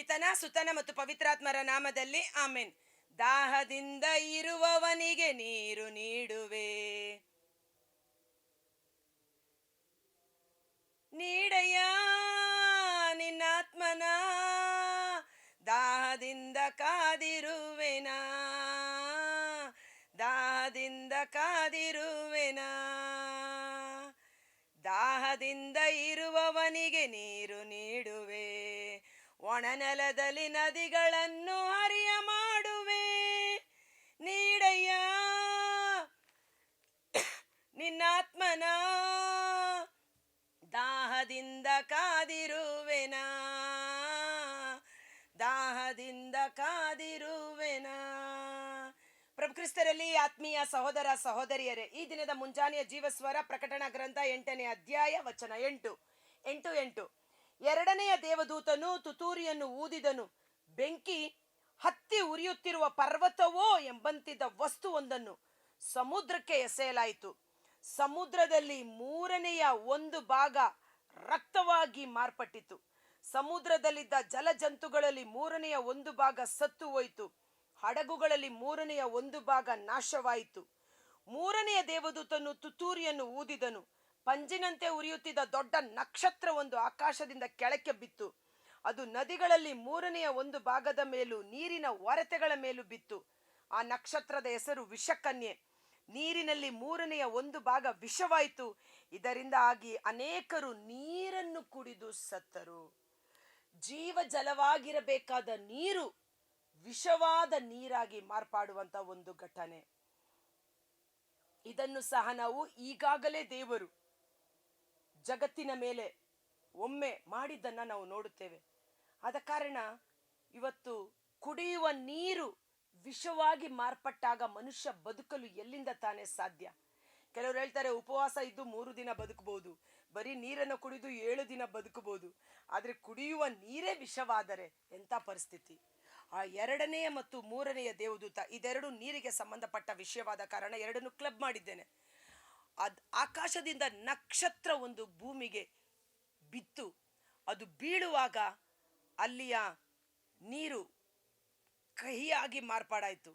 ಪಿತನ ಸುತನ ಮತ್ತು ಪವಿತ್ರಾತ್ಮರ ನಾಮದಲ್ಲಿ ಆಮೆನ್. ದಾಹದಿಂದ ಇರುವವನಿಗೆ ನೀರು ನೀಡುವೆ, ನೀಡಯ್ಯ ನಿನ್ನಾತ್ಮನ, ದಾಹದಿಂದ ಕಾದಿರುವೆನಾ, ದಾಹದಿಂದ ಕಾದಿರುವೆನಾ. ದಾಹದಿಂದ ಇರುವವನಿಗೆ ನೀರು ನೀಡುವೆ, ಒಣನೆಲದಲ್ಲಿ ನದಿಗಳನ್ನು ಹರಿಯ ಮಾಡುವೆ, ನೀಡಯ್ಯ ನಿನ್ನಾತ್ಮನ, ದಾಹದಿಂದ ಕಾದಿರುವೆನಾ, ದಾಹದಿಂದ ಕಾದಿರುವೆನಾ. ಪ್ರಭು ಕ್ರಿಸ್ತರಲ್ಲಿ ಆತ್ಮೀಯ ಸಹೋದರ ಸಹೋದರಿಯರೇ, ಈ ದಿನದ ಮುಂಜಾನೆಯ ಜೀವಸ್ವರ ಪ್ರಕಟಣಾ ಗ್ರಂಥ 8ನೇ ಅಧ್ಯಾಯ ವಚನ 8. ಎರಡನೆಯ ದೇವದೂತನು ತುತ್ತೂರಿಯನ್ನು ಊದಿದನು, ಬೆಂಕಿ ಹತ್ತಿ ಉರಿಯುತ್ತಿರುವ ಪರ್ವತವೋ ಎಂಬಂತಿದ್ದ ವಸ್ತುವೊಂದನ್ನು ಸಮುದ್ರಕ್ಕೆ ಎಸೆಯಲಾಯಿತು. ಸಮುದ್ರದಲ್ಲಿ 1/3 ಭಾಗ ರಕ್ತವಾಗಿ ಮಾರ್ಪಟ್ಟಿತು. ಸಮುದ್ರದಲ್ಲಿದ್ದ ಜಲಜಂತುಗಳಲ್ಲಿ 1/3 ಭಾಗ ಸತ್ತು ಹೋಯಿತು. ಹಡಗುಗಳಲ್ಲಿ 1/3 ಭಾಗ ನಾಶವಾಯಿತು. 3ನೆಯ ದೇವದೂತನು ತುತ್ತೂರಿಯನ್ನು ಊದಿದನು, ಪಂಜಿನಂತೆ ಉರಿಯುತ್ತಿದ್ದ ದೊಡ್ಡ ನಕ್ಷತ್ರವೊಂದು ಆಕಾಶದಿಂದ ಕೆಳಕ್ಕೆ ಬಿತ್ತು. ಅದು ನದಿಗಳಲ್ಲಿ 1/3 ಭಾಗದ ಮೇಲೂ ನೀರಿನ ಒರತೆಗಳ ಮೇಲೂ ಬಿತ್ತು. ಆ ನಕ್ಷತ್ರದ ಹೆಸರು ವಿಷಕನ್ಯೆ. ನೀರಿನಲ್ಲಿ 1/3 ಭಾಗ ವಿಷವಾಯಿತು. ಇದರಿಂದ ಆಗಿ ಅನೇಕರು ನೀರನ್ನು ಕುಡಿದು ಸತ್ತರು. ಜೀವ ಜಲವಾಗಿರಬೇಕಾದ ನೀರು ವಿಷವಾದ ನೀರಾಗಿ ಮಾರ್ಪಾಡುವಂತ ಒಂದು ಘಟನೆ. ಇದನ್ನು ಸಹ ನಾವು ಈಗಾಗಲೇ ದೇವರು ಜಗತ್ತಿನ ಮೇಲೆ ಒಮ್ಮೆ ಮಾಡಿದ್ದನ್ನ ನಾವು ನೋಡುತ್ತೇವೆ. ಆದ ಕಾರಣ ಇವತ್ತು ಕುಡಿಯುವ ನೀರು ವಿಷವಾಗಿ ಮಾರ್ಪಟ್ಟಾಗ ಮನುಷ್ಯ ಬದುಕಲು ಎಲ್ಲಿಂದ ತಾನೇ ಸಾಧ್ಯ? ಕೆಲವರು ಹೇಳ್ತಾರೆ ಉಪವಾಸ ಇದ್ದು 3 ದಿನ ಬದುಕಬಹುದು, ಬರೀ ನೀರನ್ನು ಕುಡಿದು 7 ದಿನ ಬದುಕಬಹುದು. ಆದರೆ ಕುಡಿಯುವ ನೀರೇ ವಿಷವಾದರೆ ಎಂಥ ಪರಿಸ್ಥಿತಿ? ಆ 2ನೇ ಮತ್ತು 3ನೆಯ ದೇವದೂತ, ಇದೆರಡು ನೀರಿಗೆ ಸಂಬಂಧಪಟ್ಟ ವಿಷಯವಾದ ಕಾರಣ ಎರಡನ್ನು ಕ್ಲಬ್ ಮಾಡಿದ್ದೇನೆ. ಆಕಾಶದಿಂದ ನಕ್ಷತ್ರ ಒಂದು ಭೂಮಿಗೆ ಬಿತ್ತು. ಅದು ಬೀಳುವಾಗ ಅಲ್ಲಿಯ ನೀರು ಕಹಿಯಾಗಿ ಮಾರ್ಪಾಡಾಯಿತು.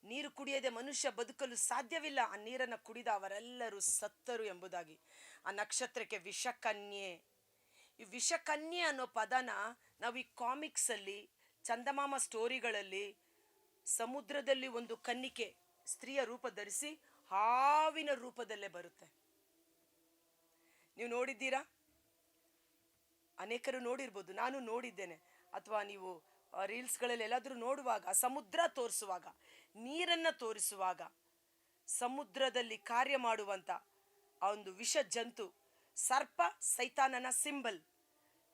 ನೀರು ಕುಡಿಯದೆ ಮನುಷ್ಯ ಬದುಕಲು ಸಾಧ್ಯವಿಲ್ಲ. ಆ ನೀರನ್ನು ಕುಡಿದ ಅವರೆಲ್ಲರೂ ಸತ್ತರು ಎಂಬುದಾಗಿ. ಆ ನಕ್ಷತ್ರಕ್ಕೆ ವಿಷಕನ್ಯೆ. ಈ ವಿಷಕನ್ಯೆ ಅನ್ನೋ ಪದನ ನಾವು ಈ ಕಾಮಿಕ್ಸಲ್ಲಿ, ಚಂದಮಾಮ ಸ್ಟೋರಿಗಳಲ್ಲಿ, ಸಮುದ್ರದಲ್ಲಿ ಒಂದು ಕನ್ನಿಕೆ ಸ್ತ್ರೀಯ ರೂಪ ಧರಿಸಿ ಹಾವಿನ ರೂಪದಲ್ಲೇ ಬರುತ್ತೆ. ನೀವು ನೋಡಿದ್ದೀರಾ? ಅನೇಕರು ನೋಡಿರ್ಬೋದು, ನಾನು ನೋಡಿದ್ದೇನೆ. ಅಥವಾ ನೀವು ರೀಲ್ಸ್ಗಳಲ್ಲಿ ಎಲ್ಲಾದರೂ ನೋಡುವಾಗ, ಸಮುದ್ರ ತೋರಿಸುವಾಗ, ನೀರನ್ನು ತೋರಿಸುವಾಗ ಸಮುದ್ರದಲ್ಲಿ ಕಾರ್ಯ ಮಾಡುವಂಥ ಆ ಒಂದು ವಿಷ ಜಂತು ಸರ್ಪ, ಸೈತಾನನ ಸಿಂಬಲ್.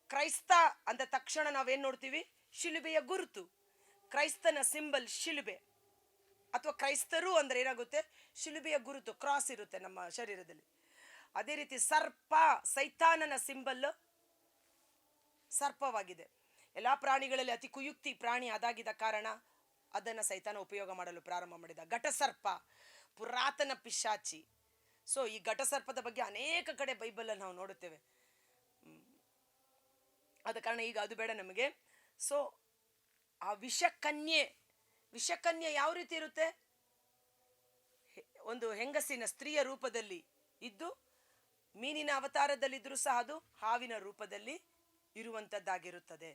ಕ್ರೈಸ್ತ ಅಂದ ತಕ್ಷಣ ನಾವೇನು ನೋಡ್ತೀವಿ? ಶಿಲುಬೆಯ ಗುರುತು. ಕ್ರೈಸ್ತನ ಸಿಂಬಲ್ ಶಿಲುಬೆ. ಅಥವಾ ಕ್ರೈಸ್ತರು ಅಂದರೆ ಏನಾಗುತ್ತೆ? ಶಿಲುಬೆಯ ಗುರುತು, ಕ್ರಾಸ್ ಇರುತ್ತೆ ನಮ್ಮ ಶರೀರದಲ್ಲಿ. ಅದೇ ರೀತಿ ಸರ್ಪ, ಸೈತಾನನ ಸಿಂಬಲ್ ಸರ್ಪವಾಗಿದೆ. ಎಲ್ಲ ಪ್ರಾಣಿಗಳಲ್ಲಿ ಅತಿ ಕುಯುಕ್ತಿ ಪ್ರಾಣಿ ಅದಾಗಿದ್ದ ಕಾರಣ ಅದನ್ನು ಸೈತಾನ ಉಪಯೋಗ ಮಾಡಲು ಪ್ರಾರಂಭ ಮಾಡಿದ. ಘಟಸರ್ಪ ಪುರಾತನ ಪಿಶಾಚಿ. ಸೊ ಈ ಘಟಸರ್ಪದ ಬಗ್ಗೆ ಅನೇಕ ಕಡೆ ಬೈಬಲಲ್ಲಿ ನಾವು ನೋಡುತ್ತೇವೆ. ಆದ ಕಾರಣ ಈಗ ಅದು ಬೇಡ ನಮಗೆ. ಸೊ ಆ ವಿಷಕನ್ಯೆ ಯಾವ ರೀತಿ ಇರುತ್ತೆ? ಒಂದು ಹೆಂಗಸಿನ ಸ್ತ್ರೀಯ ರೂಪದಲ್ಲಿ ಇದ್ದು ಮೀನಿನ ಅವತಾರದಲ್ಲಿದ್ದರೂ ಸಹ ಅದು ಹಾವಿನ ರೂಪದಲ್ಲಿ ಇರುವಂಥದ್ದಾಗಿರುತ್ತದೆ.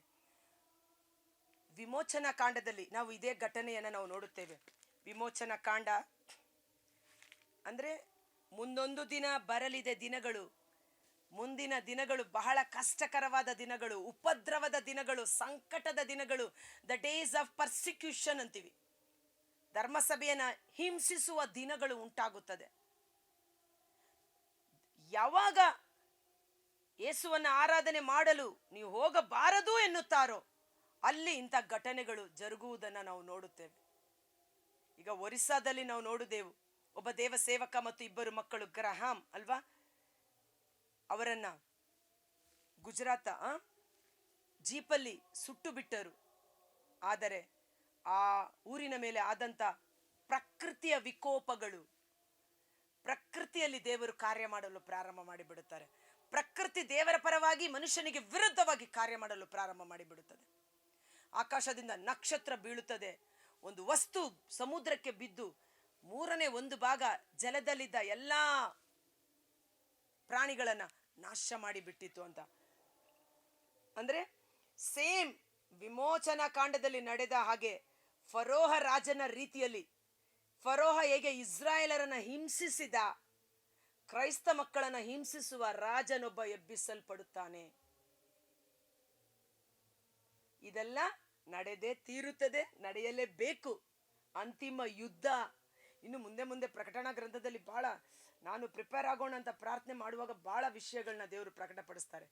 ವಿಮೋಚನಾ ಕಾಂಡದಲ್ಲಿ ನಾವು ಇದೇ ಘಟನೆಯನ್ನು ನಾವು ನೋಡುತ್ತೇವೆ. ವಿಮೋಚನಾ ಕಾಂಡ ಅಂದರೆ ಮುಂದೊಂದು ದಿನ ಬರಲಿದೆ ದಿನಗಳು, ಮುಂದಿನ ದಿನಗಳು ಬಹಳ ಕಷ್ಟಕರವಾದ ದಿನಗಳು, ಉಪದ್ರವದ ದಿನಗಳು, ಸಂಕಟದ ದಿನಗಳು, ದ ಡೇಸ್ ಆಫ್ ಪರ್ಸಿಕ್ಯೂಷನ್ ಅಂತೀವಿ. ಧರ್ಮಸಭೆಯನ್ನು ಹಿಂಸಿಸುವ ದಿನಗಳು ಉಂಟಾಗುತ್ತದೆ. ಯಾವಾಗ ಯೇಸುವನ್ನು ಆರಾಧನೆ ಮಾಡಲು ನೀವು ಹೋಗಬಾರದು ಎನ್ನುತ್ತಾರೋ ಅಲ್ಲಿ ಇಂಥ ಘಟನೆಗಳು ಜರುಗುವುದನ್ನು ನಾವು ನೋಡುತ್ತೇವೆ. ಈಗ ಒರಿಸ್ಸಾದಲ್ಲಿ ನಾವು ನೋಡಿದೆವು. ಒಬ್ಬ ದೇವ ಸೇವಕ ಮತ್ತು 2 ಮಕ್ಕಳು, ಗ್ರಹಾಂ ಅಲ್ವಾ, ಅವರನ್ನ ಗುಜರಾತ ಜೀಪಲ್ಲಿ ಸುಟ್ಟು ಬಿಟ್ಟರು. ಆದರೆ ಆ ಊರಿನ ಮೇಲೆ ಆದಂಥ ಪ್ರಕೃತಿಯ ವಿಕೋಪಗಳು, ಪ್ರಕೃತಿಯಲ್ಲಿ ದೇವರು ಕಾರ್ಯ ಮಾಡಲು ಪ್ರಾರಂಭ ಮಾಡಿಬಿಡುತ್ತಾರೆ. ಪ್ರಕೃತಿ ದೇವರ ಪರವಾಗಿ, ಮನುಷ್ಯನಿಗೆ ವಿರುದ್ಧವಾಗಿ ಕಾರ್ಯ ಮಾಡಲು ಪ್ರಾರಂಭ ಮಾಡಿಬಿಡುತ್ತದೆ. ಆಕಾಶದಿಂದ ನಕ್ಷತ್ರ ಬೀಳುತ್ತದೆ. ಒಂದು ವಸ್ತು ಸಮುದ್ರಕ್ಕೆ ಬಿದ್ದು 1/3 ಜಲದಲ್ಲಿದ್ದ ಎಲ್ಲಾ ಪ್ರಾಣಿಗಳನ್ನ ನಾಶ ಮಾಡಿಬಿಟ್ಟಿತ್ತು ಅಂತ. ಅಂದ್ರೆ ಸೇಮ್ ವಿಮೋಚನಾ ಕಾಂಡದಲ್ಲಿ ನಡೆದ ಹಾಗೆ ಫರೋಹ ರಾಜನ ರೀತಿಯಲ್ಲಿ ಫರೋಹ ಹೇಗೆ ಇಸ್ರಾಯೇಲರನ್ನ ಹಿಂಸಿಸಿದ, ಕ್ರೈಸ್ತ ಮಕ್ಕಳನ್ನ ಹಿಂಸಿಸುವ ರಾಜನೊಬ್ಬ ಎಬ್ಬಿಸಲ್ಪಡುತ್ತಾನೆ. ಇದೆಲ್ಲ ನಡೆದೇ ತೀರುತ್ತದೆ, ನಡೆಯಲೇಬೇಕು. ಅಂತಿಮ ಯುದ್ಧ ಇನ್ನು ಮುಂದೆ ಪ್ರಕಟಣಾ ಗ್ರಂಥದಲ್ಲಿ ಬಹಳ ನಾನು ಪ್ರಿಪೇರ್ ಆಗೋಣ ಅಂತ ಪ್ರಾರ್ಥನೆ ಮಾಡುವಾಗ ಬಹಳ ವಿಷಯಗಳನ್ನ ದೇವರು ಪ್ರಕಟಪಡಿಸ್ತಾರೆ.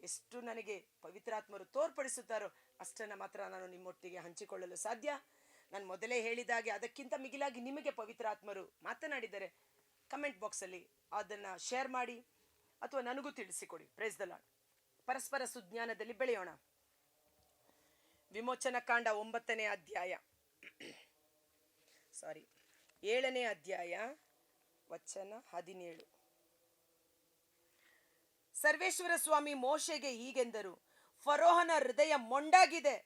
ಎಷ್ಟು ನನಗೆ ಪವಿತ್ರಾತ್ಮರು ತೋರ್ಪಡಿಸುತ್ತಾರೋ ಅಷ್ಟನ್ನ ಮಾತ್ರ ನಾನು ನಿಮ್ಮೊಟ್ಟಿಗೆ ಹಂಚಿಕೊಳ್ಳಲು ಸಾಧ್ಯ. ನಾನು ಮೊದಲೇ ಹೇಳಿದಾಗೆ ಅದಕ್ಕಿಂತ ಮಿಗಿಲಾಗಿ ನಿಮಗೆ ಪವಿತ್ರಾತ್ಮರು ಮಾತನಾಡಿದರೆ ಕಮೆಂಟ್ ಬಾಕ್ಸಲ್ಲಿ ಅದನ್ನ ಶೇರ್ ಮಾಡಿ ಅಥವಾ ನನಗೂ ತಿಳಿಸಿಕೊಡಿ. Price the lord. ಪರಸ್ಪರ ಸುಜ್ಞಾನದಲ್ಲಿ ಬೆಳೆಯೋಣ. ವಿಮೋಚನಾ ಕಾಂಡ 9ನೇ ಅಧ್ಯಾಯ 7ನೇ ಅಧ್ಯಾಯ ವಚನ 17. ಸರ್ವೇಶ್ವರ ಸ್ವಾಮಿ ಮೋಶೆಗೆ ಹೀಗೆಂದರು, ಫರೋಹನ ಹೃದಯ ಮೊಂಡಾಗಿದೆ,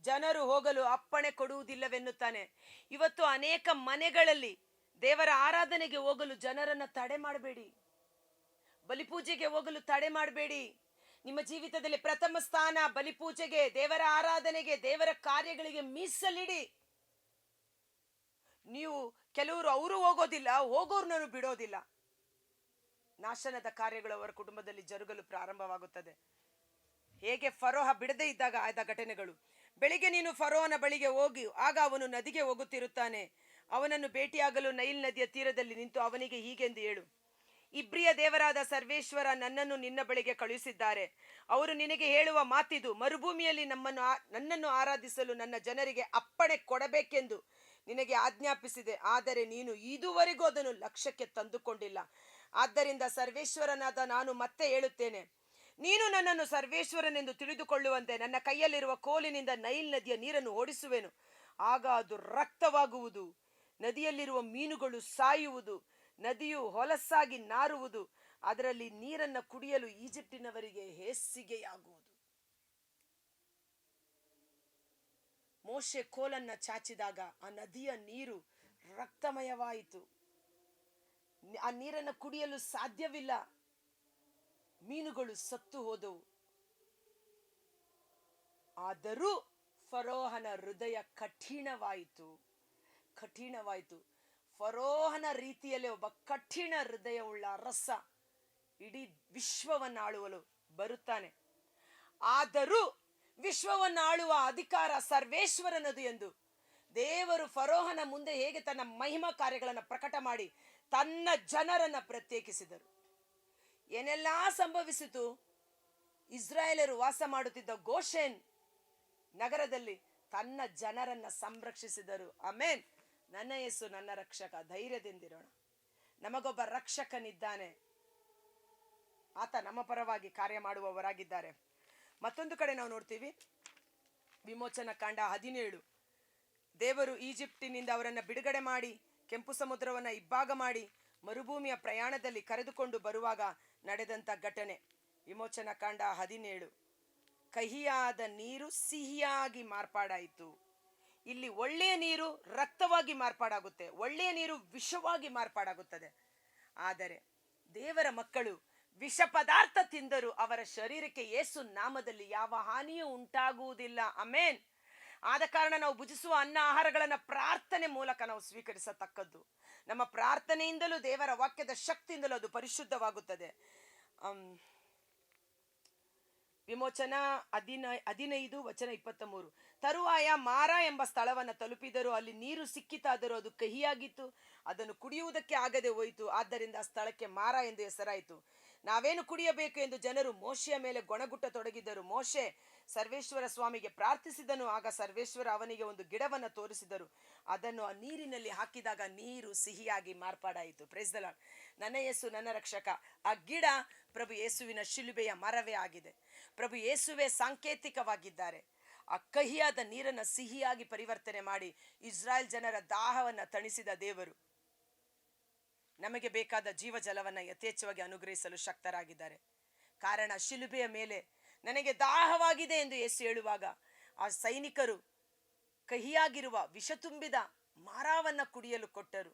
ಜನರು ಹೋಗಲು ಅಪ್ಪಣೆ ಕೊಡುವುದಿಲ್ಲವೆನ್ನುತ್ತಾನೆ. ಇವತ್ತು ಅನೇಕ ಮನೆಗಳಲ್ಲಿ ದೇವರ ಆರಾಧನೆಗೆ ಹೋಗಲು ಜನರನ್ನ ತಡೆ ಮಾಡಬೇಡಿ, ಬಲಿಪೂಜೆಗೆ ಹೋಗಲು ತಡೆ ಮಾಡಬೇಡಿ. ನಿಮ್ಮ ಜೀವಿತದಲ್ಲಿ ಪ್ರಥಮ ಸ್ಥಾನ ಬಲಿಪೂಜೆಗೆ, ದೇವರ ಆರಾಧನೆಗೆ, ದೇವರ ಕಾರ್ಯಗಳಿಗೆ ಮೀಸಲಿಡಿ. ನೀವು ಕೆಲವರು ಅವರು ಹೋಗೋದಿಲ್ಲ, ಹೋಗೋರ್ನನ್ನು ಬಿಡೋದಿಲ್ಲ. ನಾಶನದ ಕಾರ್ಯಗಳು ಅವರ ಕುಟುಂಬದಲ್ಲಿ ಜರುಗಲು ಪ್ರಾರಂಭವಾಗುತ್ತದೆ. ಹೇಗೆ ಫರೋಹ ಬಿಡದೇ ಇದ್ದಾಗ ಆದ ಘಟನೆಗಳು. ಬೆಳಿಗ್ಗೆ ನೀನು ಫರೋಹನ ಬಳಿಗೆ ಹೋಗಿ, ಆಗ ಅವನು ನದಿಗೆ ಹೋಗುತ್ತಿರುತ್ತಾನೆ. ಅವನನ್ನು ಭೇಟಿಯಾಗಲು ನೈಲ್ ನದಿಯ ತೀರದಲ್ಲಿ ನಿಂತು ಅವನಿಗೆ ಹೀಗೆಂದು ಹೇಳು, ಇಬ್ರಿಯ ದೇವರಾದ ಸರ್ವೇಶ್ವರ ನನ್ನನ್ನು ನಿನ್ನ ಬಳಿಗೆ ಕಳುಹಿಸಿದ್ದಾರೆ. ಅವರು ನಿನಗೆ ಹೇಳುವ ಮಾತಿದು, ಮರುಭೂಮಿಯಲ್ಲಿ ನನ್ನನ್ನು ಆರಾಧಿಸಲು ನನ್ನ ಜನರಿಗೆ ಅಪ್ಪಣೆ ಕೊಡಬೇಕೆಂದು ನಿನಗೆ ಆಜ್ಞಾಪಿಸಿದೆ. ಆದರೆ ನೀನು ಇದುವರೆಗೂ ಅದನ್ನು ಲಕ್ಷ್ಯಕ್ಕೆ ತಂದುಕೊಂಡಿಲ್ಲ. ಆದ್ದರಿಂದ ಸರ್ವೇಶ್ವರನಾದ ನಾನು ಮತ್ತೆ ಹೇಳುತ್ತೇನೆ, ನೀನು ನನ್ನನ್ನು ಸರ್ವೇಶ್ವರನೆಂದು ತಿಳಿದುಕೊಳ್ಳುವಂತೆ ನನ್ನ ಕೈಯಲ್ಲಿರುವ ಕೋಲಿನಿಂದ ನೈಲ್ ನದಿಯ ನೀರನ್ನು ಓಡಿಸುವೆನು. ಆಗ ಅದು ರಕ್ತವಾಗುವುದು, ನದಿಯಲ್ಲಿರುವ ಮೀನುಗಳು ಸಾಯುವುದು, ನದಿಯು ಹೊಲಸಾಗಿ ನಾರುವುದು, ಅದರಲ್ಲಿ ನೀರನ್ನ ಕುಡಿಯಲು ಈಜಿಪ್ಟಿನವರಿಗೆ ಹೇಸಿಗೆಯಾಗುವುದು. ಮೋಶೆ ಕೋಲನ್ನ ಚಾಚಿದಾಗ ಆ ನದಿಯ ನೀರು ರಕ್ತಮಯವಾಯಿತು. ಆ ನೀರನ್ನು ಕುಡಿಯಲು ಸಾಧ್ಯವಿಲ್ಲ, ಮೀನುಗಳು ಸತ್ತು ಹೋದವು. ಆದರೂ ಫರೋಹನ ಹೃದಯ ಕಠಿಣವಾಯಿತು. ಫರೋಹನ ರೀತಿಯಲ್ಲಿ ಒಬ್ಬ ಕಠಿಣ ಹೃದಯವುಳ್ಳ ಅರಸ ಇಡೀ ವಿಶ್ವವನ್ನಾಳುವಲು ಬರುತ್ತಾನೆ. ಆದರೂ ವಿಶ್ವವನ್ನಾಳುವ ಅಧಿಕಾರ ಸರ್ವೇಶ್ವರನದು ಎಂದು ದೇವರು ಫರೋಹನ ಮುಂದೆ ಹೇಗೆ ತನ್ನ ಮಹಿಮಾ ಕಾರ್ಯಗಳನ್ನು ಪ್ರಕಟ ಮಾಡಿ ತನ್ನ ಜನರನ್ನ ಪ್ರತ್ಯೇಕಿಸಿದರು. ಏನೆಲ್ಲಾ ಸಂಭವಿಸಿತು? ಇಸ್ರಾಯೇಲರು ವಾಸ ಮಾಡುತ್ತಿದ್ದ ಗೋಷೆನ್ ನಗರದಲ್ಲಿ ತನ್ನ ಜನರನ್ನ ಸಂರಕ್ಷಿಸಿದರು. ಆಮೆನ್. ನನ್ನ ಯೇಸು ನನ್ನ ರಕ್ಷಕ. ಧೈರ್ಯದಿಂದಿರೋಣ. ನಮಗೊಬ್ಬ ರಕ್ಷಕನಿದ್ದಾನೆ. ಆತ ನಮ್ಮ ಪರವಾಗಿ ಕಾರ್ಯ ಮಾಡುವವರಾಗಿದ್ದಾರೆ. ಮತ್ತೊಂದು ಕಡೆ ನಾವು ನೋಡ್ತೀವಿ, ವಿಮೋಚನಾ ಕಾಂಡ 17. ದೇವರು ಈಜಿಪ್ಟಿನಿಂದ ಅವರನ್ನ ಬಿಡುಗಡೆ ಮಾಡಿ ಕೆಂಪು ಸಮುದ್ರವನ್ನ ಇಬ್ಬಾಗ ಮಾಡಿ ಮರುಭೂಮಿಯ ಪ್ರಯಾಣದಲ್ಲಿ ಕರೆದುಕೊಂಡು ಬರುವಾಗ ನಡೆದಂತ ಘಟನೆ. ವಿಮೋಚನಾ ಕಾಂಡ 17. ಕಹಿಯಾದ ನೀರು ಸಿಹಿಯಾಗಿ ಮಾರ್ಪಾಡಾಯಿತು. ಇಲ್ಲಿ ಒಳ್ಳೆಯ ನೀರು ರಕ್ತವಾಗಿ ಮಾರ್ಪಾಡಾಗುತ್ತೆ, ಒಳ್ಳೆಯ ನೀರು ವಿಷವಾಗಿ ಮಾರ್ಪಾಡಾಗುತ್ತದೆ. ಆದರೆ ದೇವರ ಮಕ್ಕಳು ವಿಷ ಪದಾರ್ಥ ತಿಂದರು ಅವರ ಶರೀರಕ್ಕೆ ಯೇಸು ನಾಮದಲ್ಲಿ ಯಾವ ಹಾನಿಯೂ ಉಂಟಾಗುವುದಿಲ್ಲ. ಆಮೆನ್. ಆದ ಕಾರಣ ನಾವು ಭುಜಿಸುವ ಅನ್ನ ಆಹಾರಗಳನ್ನು ಪ್ರಾರ್ಥನೆ ಮೂಲಕ ನಾವು ಸ್ವೀಕರಿಸತಕ್ಕದ್ದು. ನಮ್ಮ ಪ್ರಾರ್ಥನೆಯಿಂದಲೂ ದೇವರ ವಾಕ್ಯದ ಶಕ್ತಿಯಿಂದಲೂ ಅದು ಪರಿಶುದ್ಧವಾಗುತ್ತದೆ. ವಿಮೋಚನಾ 15 ವಚನ 23. ತರುವಾಯ ಮಾರಾ ಎಂಬ ಸ್ಥಳವನ್ನು ತಲುಪಿದರು. ಅಲ್ಲಿ ನೀರು ಸಿಕ್ಕಿತಾದರೂ ಅದು ಕಹಿಯಾಗಿತ್ತು, ಅದನ್ನು ಕುಡಿಯುವುದಕ್ಕೆ ಆಗದೆ ಹೋಯಿತು. ಆದ್ದರಿಂದ ಆ ಸ್ಥಳಕ್ಕೆ ಮಾರಾ ಎಂದು ಹೆಸರಾಯಿತು. ನಾವೇನು ಕುಡಿಯಬೇಕು ಎಂದು ಜನರು ಮೋಶೆಯ ಮೇಲೆ ಗೊಣಗುಟ್ಟತೊಡಗಿದರು. ಮೋಶೆ ಸರ್ವೇಶ್ವರ ಸ್ವಾಮಿಗೆ ಪ್ರಾರ್ಥಿಸಿದನು. ಆಗ ಸರ್ವೇಶ್ವರ ಅವನಿಗೆ ಒಂದು ಗಿಡವನ್ನು ತೋರಿಸಿದರು. ಅದನ್ನು ಆ ನೀರಿನಲ್ಲಿ ಹಾಕಿದಾಗ ನೀರು ಸಿಹಿಯಾಗಿ ಮಾರ್ಪಾಡಾಯಿತು. Praise the Lord. ನನ್ನ ಯೇಸು ನನ್ನ ರಕ್ಷಕ. ಆ ಗಿಡ ಪ್ರಭು ಯೇಸುವಿನ ಶಿಲುಬೆಯ ಮರವೇ ಆಗಿದೆ. ಪ್ರಭು ಯೇಸುವೆ ಸಾಂಕೇತಿಕವಾಗಿದ್ದಾರೆ. ಆ ಕಹಿಯಾದ ನೀರನ್ನು ಸಿಹಿಯಾಗಿ ಪರಿವರ್ತನೆ ಮಾಡಿ ಇಸ್ರಾಯೇಲ್ ಜನರ ದಾಹವನ್ನು ತಣಿಸಿದ ದೇವರು ನಮಗೆ ಬೇಕಾದ ಜೀವ ಜಲವನ್ನು ಯಥೇಚ್ಛವಾಗಿ ಅನುಗ್ರಹಿಸಲು ಶಕ್ತರಾಗಿದ್ದಾರೆ. ಕಾರಣ ಶಿಲುಬೆಯ ಮೇಲೆ ನನಗೆ ದಾಹವಾಗಿದೆ ಎಂದು ಯೇಸು ಹೇಳುವಾಗ ಆ ಸೈನಿಕರು ಕಹಿಯಾಗಿರುವ ವಿಷ ತುಂಬಿದ ಮಾರಾವನ್ನ ಕುಡಿಯಲು ಕೊಟ್ಟರು.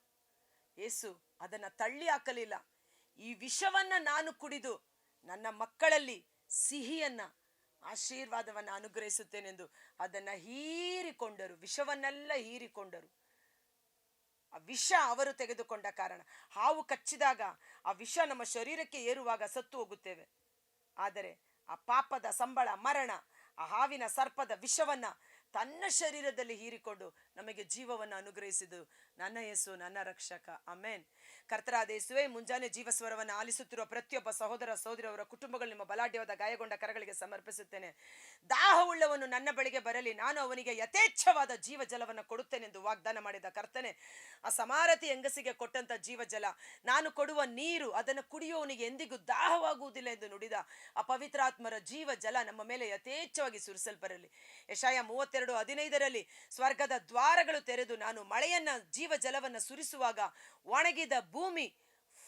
ಯೇಸು ಅದನ್ನ ತಳ್ಳಿ ಹಾಕಲಿಲ್ಲ. ಈ ವಿಷವನ್ನ ನಾನು ಕುಡಿದು ನನ್ನ ಮಕ್ಕಳಲ್ಲಿ ಸಿಹಿಯನ್ನ, ಆಶೀರ್ವಾದವನ್ನು ಅನುಗ್ರಹಿಸುತ್ತೇನೆಂದು ಅದನ್ನ ಹೀರಿಕೊಂಡರು. ವಿಷವನ್ನೆಲ್ಲ ಹೀರಿಕೊಂಡರು. ಆ ವಿಷ ಅವರು ತೆಗೆದುಕೊಂಡ ಕಾರಣ ಹಾವು ಕಚ್ಚಿದಾಗ ಆ ವಿಷ ನಮ್ಮ ಶರೀರಕ್ಕೆ ಏರುವಾಗ ಸತ್ತು ಹೋಗುತ್ತೇವೆ. ಆದರೆ ಆ ಪಾಪದ ಸಂಬಳ ಮರಣ, ಆ ಹಾವಿನ ಸರ್ಪದ ವಿಷವನ್ನ ತನ್ನ ಶರೀರದಲ್ಲಿ ಹೀರಿಕೊಂಡು ನಮಗೆ ಜೀವವನ್ನು ಅನುಗ್ರಹಿಸಿದ್ದು ನನ್ನ ಯೇಸು, ನನ್ನ ರಕ್ಷಕ. ಆಮೆನ್. ಕರ್ತನಾದ ಯೇಸುವೇ, ಮುಂಜಾನೆ ಜೀವಸ್ವರವನ್ನು ಆಲಿಸುತ್ತಿರುವ ಪ್ರತಿಯೊಬ್ಬ ಸಹೋದರ ಸಹೋದರಿಯವರ ಕುಟುಂಬಗಳು ನಿಮ್ಮ ಬಲಾಢ್ಯವಾದ ಗಾಯಗೊಂಡ ಕರಗಳಿಗೆ ಸಮರ್ಪಿಸುತ್ತೇನೆ. ದಾಹವುಳ್ಳವನು ನನ್ನ ಬಳಿಗೆ ಬರಲಿ, ನಾನು ಅವನಿಗೆ ಯಥೇಚ್ಛವಾದ ಜೀವ ಜಲವನ್ನು ಕೊಡುತ್ತೇನೆಂದು ವಾಗ್ದಾನ ಮಾಡಿದ ಕರ್ತನೆ, ಆ ಸಮಾರತಿ ಹೆಂಗಸಿಗೆ ಕೊಟ್ಟಂತ ಜೀವ ಜಲ, ನಾನು ಕೊಡುವ ನೀರು ಅದನ್ನು ಕುಡಿಯುವವನಿಗೆ ಎಂದಿಗೂ ದಾಹವಾಗುವುದಿಲ್ಲ ಎಂದು ನುಡಿದ ಆ ಪವಿತ್ರಾತ್ಮರ ಜೀವ ಜಲ ನಮ್ಮ ಮೇಲೆ ಯಥೇಚ್ಛವಾಗಿ ಸುರಿಸಲ್ಪರಲಿ. ಯೆಶಾಯ 32:15 ಸ್ವರ್ಗದ ದ್ವಾರಗಳು ತೆರೆದು ನಾನು ಮಳೆಯನ್ನ, ಜೀವ ಜಲವನ್ನು ಸುರಿಸುವಾಗ ಒಣಗಿದ ಭೂಮಿ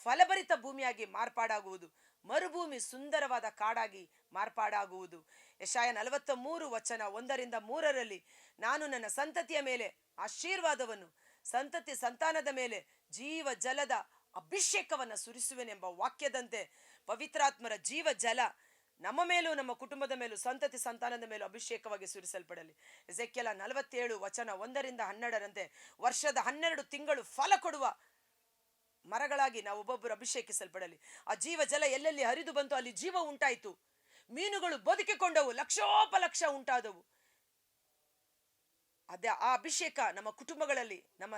ಫಲಭರಿತ ಭೂಮಿಯಾಗಿ ಮಾರ್ಪಾಡಾಗುವುದು, ಮರುಭೂಮಿ ಸುಂದರವಾದ ಕಾಡಾಗಿ ಮಾರ್ಪಾಡಾಗುವುದು. ಯೆಶಾಯ 43:1-3 ನಾನು ನನ್ನ ಸಂತತಿಯ ಮೇಲೆ ಆಶೀರ್ವಾದವನ್ನು, ಸಂತತಿ ಸಂತಾನದ ಮೇಲೆ ಜೀವ ಜಲದ ಅಭಿಷೇಕವನ್ನು ಸುರಿಸುವೆನೆಂಬ ವಾಕ್ಯದಂತೆ ಪವಿತ್ರಾತ್ಮರ ಜೀವ ಜಲ ನಮ್ಮ ಮೇಲೂ ನಮ್ಮ ಕುಟುಂಬದ ಮೇಲೂ ಸಂತತಿ ಸಂತಾನದ ಮೇಲೂ ಅಭಿಷೇಕವಾಗಿ ಸುರಿಸಲ್ಪಡಲಿ. ಎಜೆಕ್ಯೇಲ 47:1-12 ವರ್ಷದ 12 ತಿಂಗಳು ಫಲ ಕೊಡುವ ಮರಗಳಾಗಿ ನಾವು ಒಬ್ಬೊಬ್ಬರು ಅಭಿಷೇಕಿಸಲ್ಪಡಲಿ. ಆ ಜೀವ ಜಲ ಎಲ್ಲೆಲ್ಲಿ ಹರಿದು ಬಂತು ಅಲ್ಲಿ ಜೀವ ಉಂಟಾಯಿತು. ಮೀನುಗಳು ಬದುಕಿಕೊಂಡವು, ಲಕ್ಷೋಪಲಕ್ಷ ಉಂಟಾದವು. ಅದೇ ಆ ಅಭಿಷೇಕ ನಮ್ಮ ಕುಟುಂಬಗಳಲ್ಲಿ, ನಮ್ಮ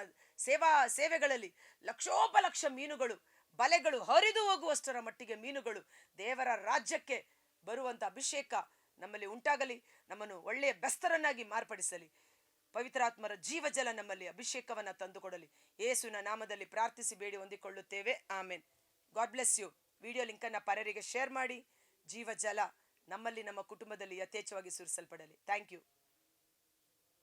ಸೇವೆಗಳಲ್ಲಿ ಲಕ್ಷೋಪಲಕ್ಷ ಮೀನುಗಳು, ಬಲೆಗಳು ಹರಿದು ಹೋಗುವಷ್ಟರ ಮಟ್ಟಿಗೆ ಮೀನುಗಳು ದೇವರ ರಾಜ್ಯಕ್ಕೆ ಬರುವಂತ ಅಭಿಷೇಕ ನಮ್ಮಲ್ಲಿ ಉಂಟಾಗಲಿ. ನಮ್ಮನ್ನು ಒಳ್ಳೆಯ ಬೆಸ್ತರನ್ನಾಗಿ ಮಾರ್ಪಡಿಸಲಿ. ಪವಿತ್ರಾತ್ಮರ ಜೀವ ಜಲ ನಮ್ಮಲ್ಲಿ ಅಭಿಷೇಕವನ್ನ ತಂದುಕೊಡಲಿ. ಯೇಸುವಿನ ನಾಮದಲ್ಲಿ ಪ್ರಾರ್ಥಿಸಿ ಬೇಡಿ ಹೊಂದಿಕೊಳ್ಳುತ್ತೇವೆ. Amen. God bless you. Video ಲಿಂಕನ್ನು ಪರರಿಗೆ ಶೇರ್ ಮಾಡಿ. ಜೀವ ಜಲ ನಮ್ಮಲ್ಲಿ, ನಮ್ಮ ಕುಟುಂಬದಲ್ಲಿ ಯಥೇಚ್ಛವಾಗಿ ಸುರಿಸಲ್ಪಡಲಿ. Thank you.